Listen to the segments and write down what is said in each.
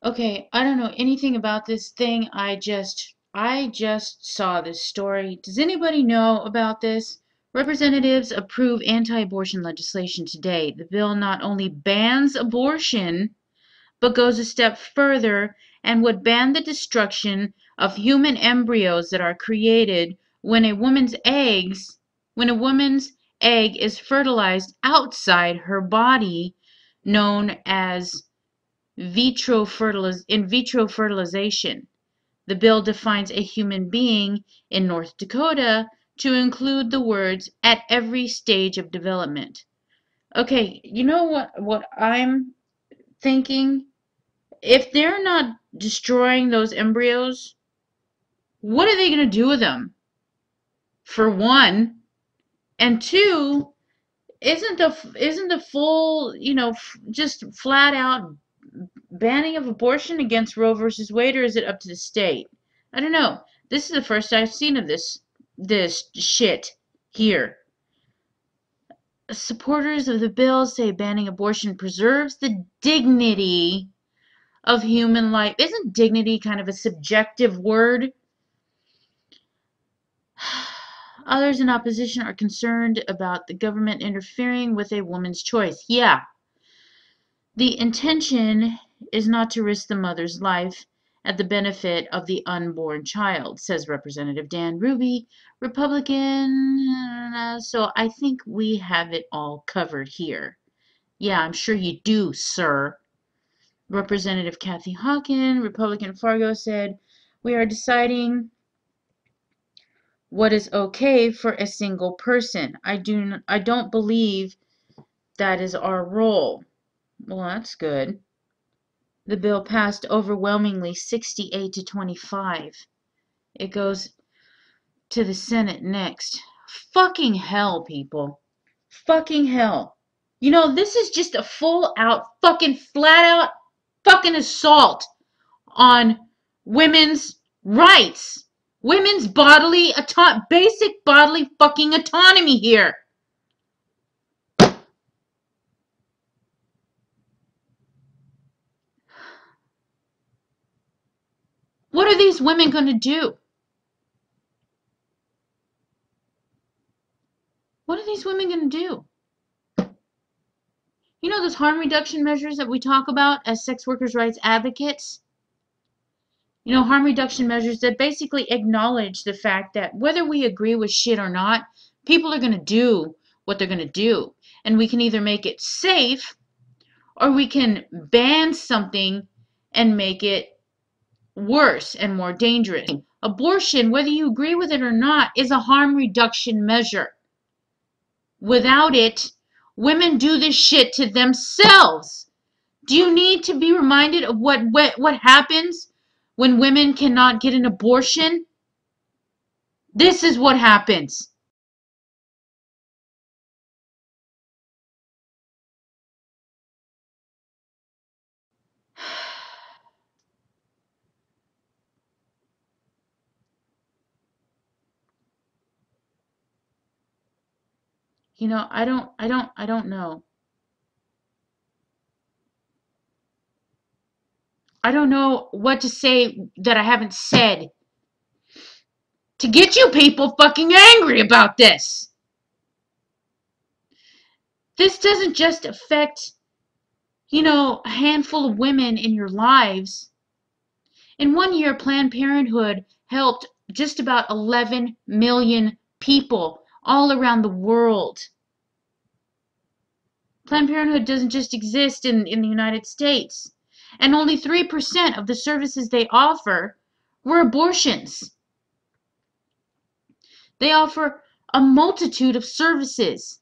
Okay, I don't know anything about this thing. I just saw this story. Does anybody know about this? Representatives approve anti-abortion legislation today. The bill not only bans abortion, but goes a step further and would ban the destruction of human embryos that are created when a woman's egg is fertilized outside her body, known as in vitro fertilization. The bill defines a human being in North Dakota to include the words at every stage of development. Okay, you know what I'm thinking? If they're not destroying those embryos, what are they going to do with them? For one, and two, isn't the full, just flat out banning of abortion against Roe versus Wade, or is it up to the state? I don't know. This is the first I've seen of this shit here. Supporters of the bill say banning abortion preserves the dignity of human life. Isn't dignity kind of a subjective word? Others in opposition are concerned about the government interfering with a woman's choice. Yeah, the intention is not to risk the mother's life at the benefit of the unborn child, says Representative Dan Ruby, Republican. So I think we have it all covered here. Yeah, I'm sure you do, sir. Representative Kathy Hawken, Republican Fargo, said, "We are deciding what is okay for a single person. I don't believe that is our role." Well, that's good. The bill passed overwhelmingly 68 to 25. It goes to the Senate next. Fucking hell, people. Fucking hell. This is just a full out, fucking flat out, fucking assault on women's rights. Women's basic bodily fucking autonomy here. What are these women going to do? What are these women going to do? Those harm reduction measures that we talk about as sex workers' rights advocates? Harm reduction measures that basically acknowledge the fact that whether we agree with shit or not, people are going to do what they're going to do. And we can either make it safe or we can ban something and make it worse and more dangerous. Abortion, whether you agree with it or not, is a harm reduction measure. Without it, women do this shit to themselves. Do you need to be reminded of what happens when women cannot get an abortion? This is what happens. I don't know. I don't know what to say that I haven't said to get you people fucking angry about this. This doesn't just affect, a handful of women in your lives. In one year, Planned Parenthood helped just about 11 million people all around the world. Planned Parenthood doesn't just exist in the United States. And only 3% of the services they offer were abortions. They offer a multitude of services.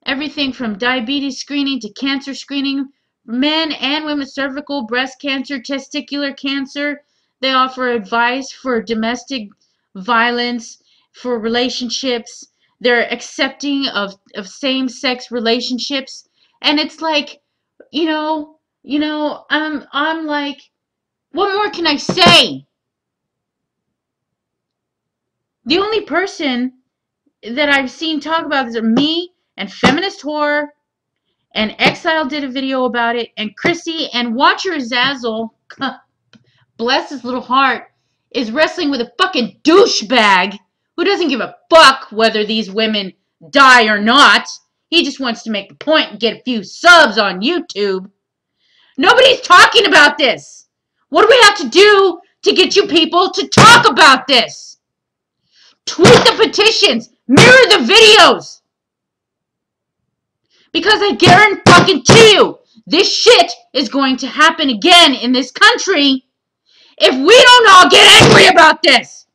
Everything from diabetes screening to cancer screening for men and women, cervical, breast cancer, testicular cancer. They offer advice for domestic violence, for relationships. They're accepting of same-sex relationships. And it's like, I'm like, what more can I say? The only person that I've seen talk about this are me and Feminist Horror, and Exile did a video about it, and Chrissy and Watcher Zazzle. bless his little heart, is wrestling with a fucking douchebag who doesn't give a fuck whether these women die or not. He just wants to make the point and get a few subs on YouTube. Nobody's talking about this. What do we have to do to get you people to talk about this? Tweet the petitions. Mirror the videos. Because I guarantee you, this shit is going to happen again in this country if we don't all get angry about this.